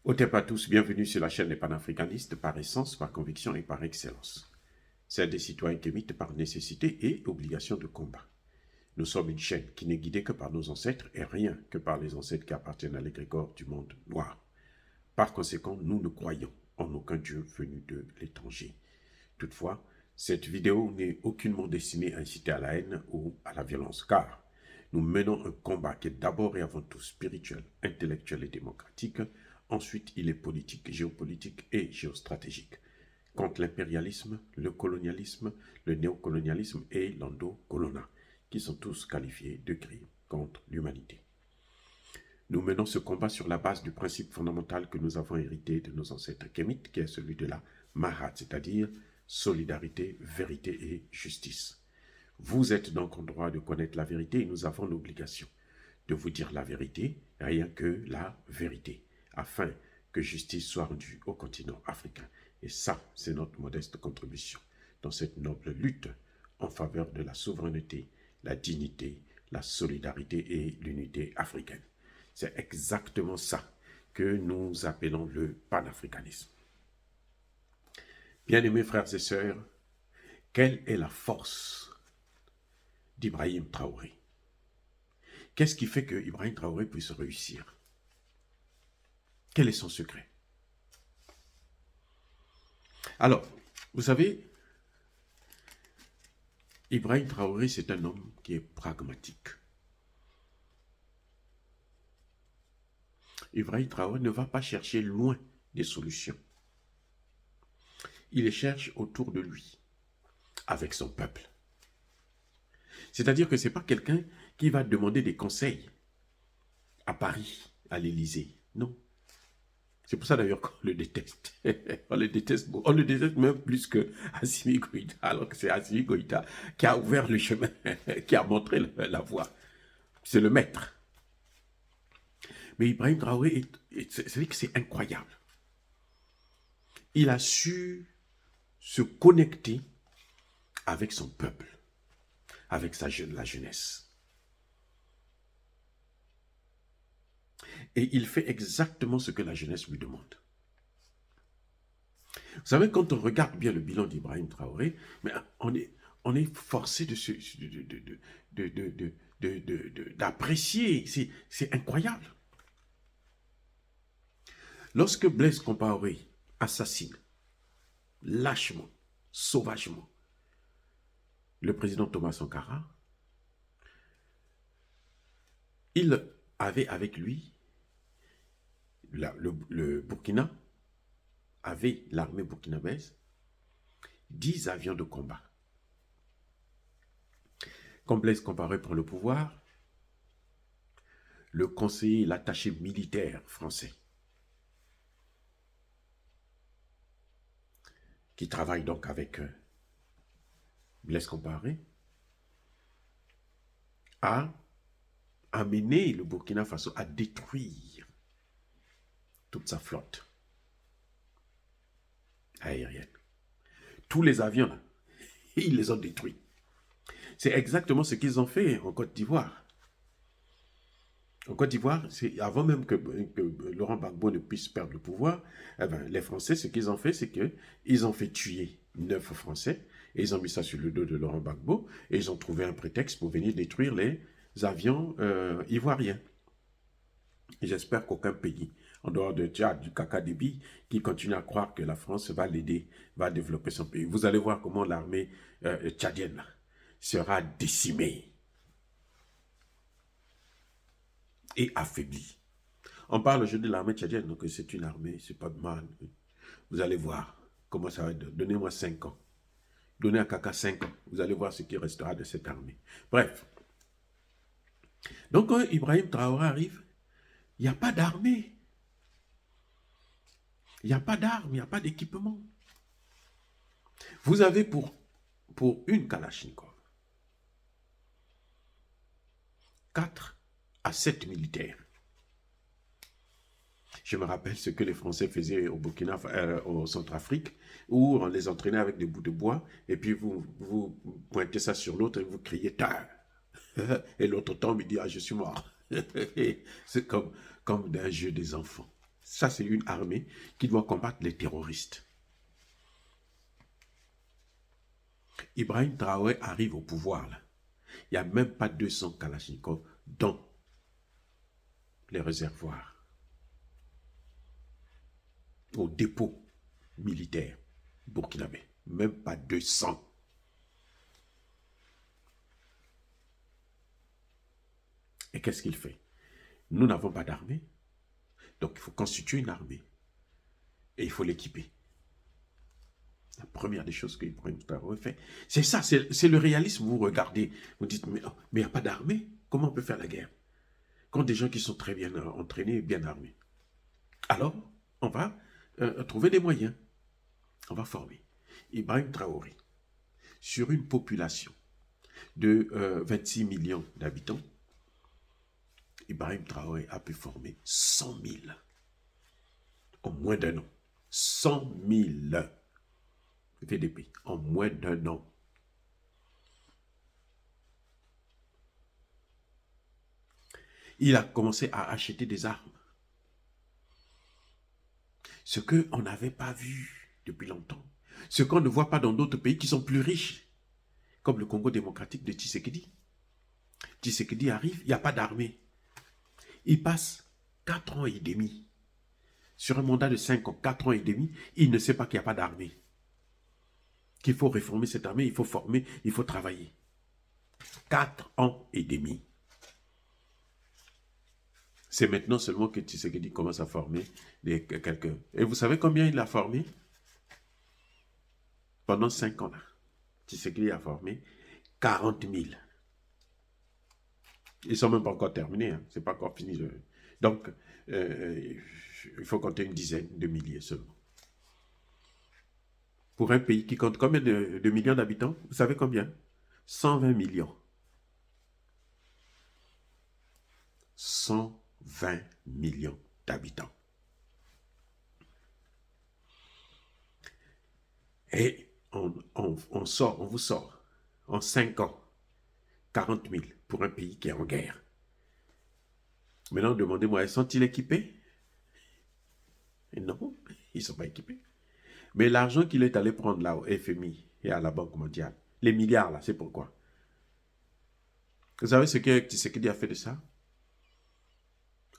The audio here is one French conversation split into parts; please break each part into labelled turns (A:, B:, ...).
A: Au Au à tous, bienvenue sur la chaîne des panafricanistes par essence, par conviction et par excellence. Celle des citoyens qui émitent par nécessité et obligation de combat. Nous sommes une chaîne qui n'est guidée que par nos ancêtres et rien que par les ancêtres qui appartiennent à l'égrégore du monde noir. Par conséquent, nous ne croyons en aucun Dieu venu de l'étranger. Toutefois, cette vidéo n'est aucunement destinée à inciter à la haine ou à la violence, car nous menons un combat qui est d'abord et avant tout spirituel, intellectuel et démocratique. Ensuite, il est politique, géopolitique et géostratégique. Contre l'impérialisme, le colonialisme, le néocolonialisme et l'endocolonat, qui sont tous qualifiés de crimes contre l'humanité. Nous menons ce combat sur la base du principe fondamental que nous avons hérité de nos ancêtres kémites, qui est celui de la Mahat, c'est-à-dire solidarité, vérité et justice. Vous êtes donc en droit de connaître la vérité et nous avons l'obligation de vous dire la vérité, rien que la vérité, afin que justice soit rendue au continent africain. Et ça, c'est notre modeste contribution dans cette noble lutte en faveur de la souveraineté, la dignité, la solidarité et l'unité africaine. C'est exactement ça que nous appelons le panafricanisme. Bien-aimés frères et sœurs, quelle est la force d'Ibrahim Traoré? Qu'est-ce qui fait que Ibrahim Traoré puisse réussir? Quel est son secret? Alors, vous savez, Ibrahim Traoré, c'est un homme qui est pragmatique. Ibrahim Traoré ne va pas chercher loin des solutions. Il les cherche autour de lui, avec son peuple. C'est-à-dire que ce n'est pas quelqu'un qui va demander des conseils à Paris, à l'Élysée. Non. C'est pour ça d'ailleurs qu'on le déteste. On le déteste même plus que Assimi Goïta, alors que c'est Assimi Goïta qui a ouvert le chemin, qui a montré la voie. C'est le maître. Mais Ibrahim Traoré, c'est incroyable. Il a su se connecter avec son peuple, avec la jeunesse. Et il fait exactement ce que la jeunesse lui demande. Vous savez, quand on regarde bien le bilan d'Ibrahim Traoré, mais on est forcé d'apprécier. C'est incroyable. Lorsque Blaise Compaoré assassine lâchement, sauvagement, le président Thomas Sankara, il avait avec lui le Burkina, avait l'armée burkinabèse, 10 avions de combat. Quand Blaise Compaoré prend le pouvoir, le conseiller, l'attaché militaire français, qui travaille donc avec Blaise Compaoré, a amené le Burkina Faso à détruire toute sa flotte aérienne. Tous les avions, là, ils les ont détruits. C'est exactement ce qu'ils ont fait en Côte d'Ivoire. En Côte d'Ivoire, avant même que Laurent Gbagbo ne puisse perdre le pouvoir, eh ben, les Français, ce qu'ils ont fait, c'est qu'ils ont fait tuer 9 Français, et ils ont mis ça sur le dos de Laurent Gbagbo, et ils ont trouvé un prétexte pour venir détruire les avions ivoiriens. Et j'espère qu'aucun pays, en dehors de Tchad, du Kakadébi, qui continue à croire que la France va l'aider, va développer son pays. Vous allez voir comment l'armée tchadienne sera décimée et affaiblie. On parle aujourd'hui de l'armée tchadienne, donc c'est une armée, c'est pas de mal. Vous allez voir comment ça va être. Donnez-moi 5 ans. Donnez à Kaka 5 ans. Vous allez voir ce qui restera de cette armée. Bref. Donc quand Ibrahim Traoré arrive, il n'y a pas d'armée. Il n'y a pas d'armes, il n'y a pas d'équipement. Vous avez pour une Kalachnikov 4 à 7 militaires. Je me rappelle ce que les Français faisaient au Burkina, au Centrafrique, où on les entraînait avec des bouts de bois, et puis vous pointez ça sur l'autre et vous criez « Tard !» Et l'autre tombe, il dit « Ah, je suis mort !» C'est comme d'un jeu des enfants. Ça, c'est une armée qui doit combattre les terroristes. Ibrahim Traoré arrive au pouvoir, là. Il n'y a même pas 200 Kalachnikov dans les réservoirs, au dépôt militaire burkinabé. Même pas 200. Et qu'est-ce qu'il fait? Nous n'avons pas d'armée, donc il faut constituer une armée. Et il faut l'équiper. La première des choses que Ibrahim Traoré fait, c'est ça, c'est le réalisme. Vous regardez, vous dites, mais il n'y a pas d'armée, comment on peut faire la guerre? Quand des gens qui sont très bien entraînés et bien armés. Alors, on va trouver des moyens. On va former. Ibrahim Traoré, sur une population de 26 millions d'habitants, Ibrahim Traoré a pu former 100 000 en moins d'un an. 100 000 VDP en moins d'un an. Il a commencé à acheter des armes. Ce qu'on n'avait pas vu depuis longtemps. Ce qu'on ne voit pas dans d'autres pays qui sont plus riches, comme le Congo démocratique de Tshisekedi. Tshisekedi arrive, il n'y a pas d'armée. Il passe 4 ans et demi. Sur un mandat de 5 ans, 4 ans et demi, il ne sait pas qu'il n'y a pas d'armée. Qu'il faut réformer cette armée, il faut former, il faut travailler. 4 ans et demi. C'est maintenant seulement que Tshisekedi commence à former quelqu'un. Et vous savez combien il a formé? Pendant 5 ans là. Tshisekedi a formé 40 000. Ils ne sont même pas encore terminés, hein. C'est pas encore fini. Donc, il faut compter une dizaine de milliers seulement. Pour un pays qui compte combien de millions d'habitants? Vous savez combien? 120 millions. 120 millions d'habitants. Et on vous sort en 5 ans 40 000 pour un pays qui est en guerre. Maintenant, demandez-moi, sont-ils équipés? Et non, ils ne sont pas équipés. Mais l'argent qu'il est allé prendre là au FMI et à la Banque mondiale, les milliards là, c'est pourquoi? Vous savez ce que Tshisekedi a fait de ça?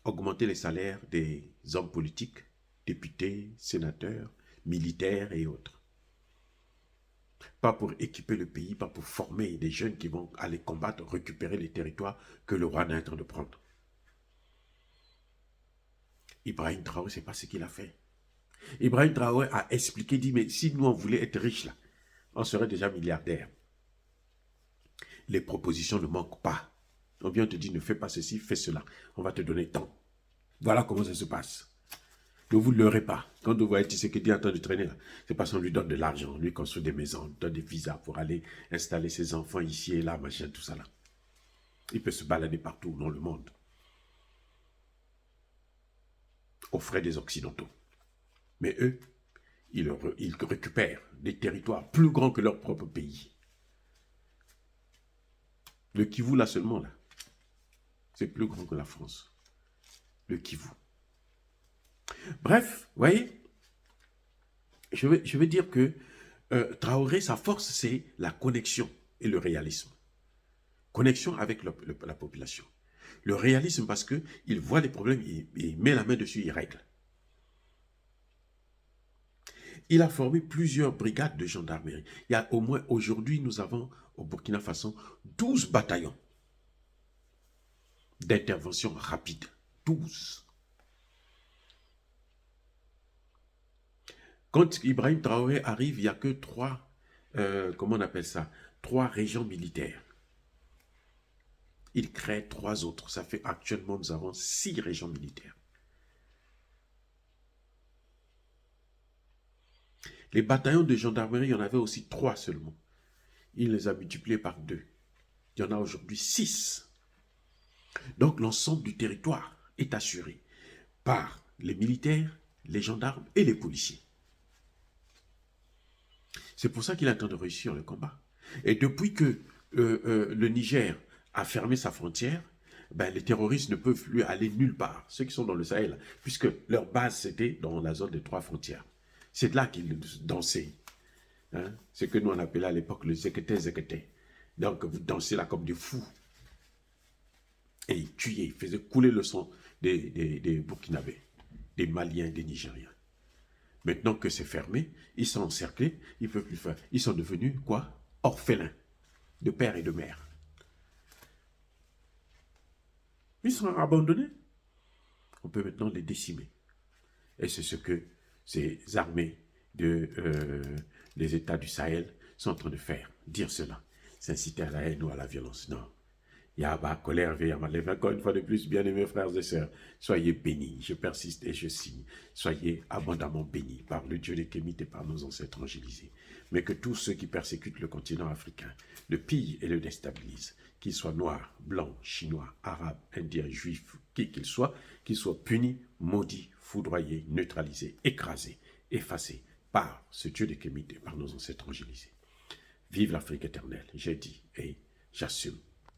A: Augmenter les salaires des hommes politiques, députés, sénateurs, militaires et autres. Pas pour équiper le pays, pas pour former des jeunes qui vont aller combattre, récupérer les territoires que le roi est en train de prendre. Ibrahim Traoré, c'est pas ce qu'il a fait. Ibrahim Traoré a expliqué, dit, mais si nous on voulait être riches là, on serait déjà milliardaires. Les propositions ne manquent pas. On vient te dire, ne fais pas ceci, fais cela. On va te donner tant. Voilà comment ça se passe. Ne vous leurrez pas. Quand vous voyez Tshisekedi en train de traîner là, c'est parce qu'on lui donne de l'argent, on lui construit des maisons, on lui donne des visas pour aller installer ses enfants ici et là, machin, tout ça là. Il peut se balader partout dans le monde. Aux frais des Occidentaux. Mais eux, ils récupèrent des territoires plus grands que leur propre pays. Le Kivu là seulement là, c'est plus grand que la France. Le Kivu. Bref, vous voyez, je vais dire que Traoré, sa force, c'est la connexion et le réalisme. Connexion avec la population. Le réalisme parce qu'il voit les problèmes, il met la main dessus, il règle. Il a formé plusieurs brigades de gendarmerie. Il y a au moins, aujourd'hui, nous avons au Burkina Faso 12 bataillons d'intervention rapide. 12. Quand Ibrahim Traoré arrive, il n'y a que 3, comment on appelle ça, 3 régions militaires. Il crée 3 autres. Ça fait actuellement, nous avons 6 régions militaires. Les bataillons de gendarmerie, il y en avait aussi 3 seulement. Il les a multipliés par 2. Il y en a aujourd'hui 6. Donc l'ensemble du territoire est assuré par les militaires, les gendarmes et les policiers. C'est pour ça qu'il est en train de réussir le combat. Et depuis que le Niger a fermé sa frontière, ben, les terroristes ne peuvent plus aller nulle part, ceux qui sont dans le Sahel, puisque leur base, c'était dans la zone des 3 frontières. C'est de là qu'ils dansaient. Hein? Ce que nous, on appelait à l'époque le zekete. Donc, vous dansez là comme des fous. Et ils tuaient, ils faisaient couler le sang des Burkinabés, des Maliens, des Nigériens. Maintenant que c'est fermé, ils sont encerclés, ils ne peuvent plus faire. Ils sont devenus, quoi? Orphelins, de père et de mère. Ils sont abandonnés. On peut maintenant les décimer. Et c'est ce que ces armées des États du Sahel sont en train de faire. Dire cela, c'est inciter à la haine ou à la violence. Non. Yaba, colère, veille, encore une fois de plus, bien-aimés frères et sœurs, soyez bénis, je persiste et je signe, soyez abondamment bénis par le Dieu des Kémites et par nos ancêtres angélisés. Mais que tous ceux qui persécutent le continent africain le pillent et le déstabilisent, qu'ils soient noirs, blancs, chinois, arabes, indiens, juifs, qui qu'ils soient punis, maudits, foudroyés, neutralisés, écrasés, effacés par ce Dieu des Kémites et par nos ancêtres angélisés. Vive l'Afrique éternelle, j'ai dit et j'assume.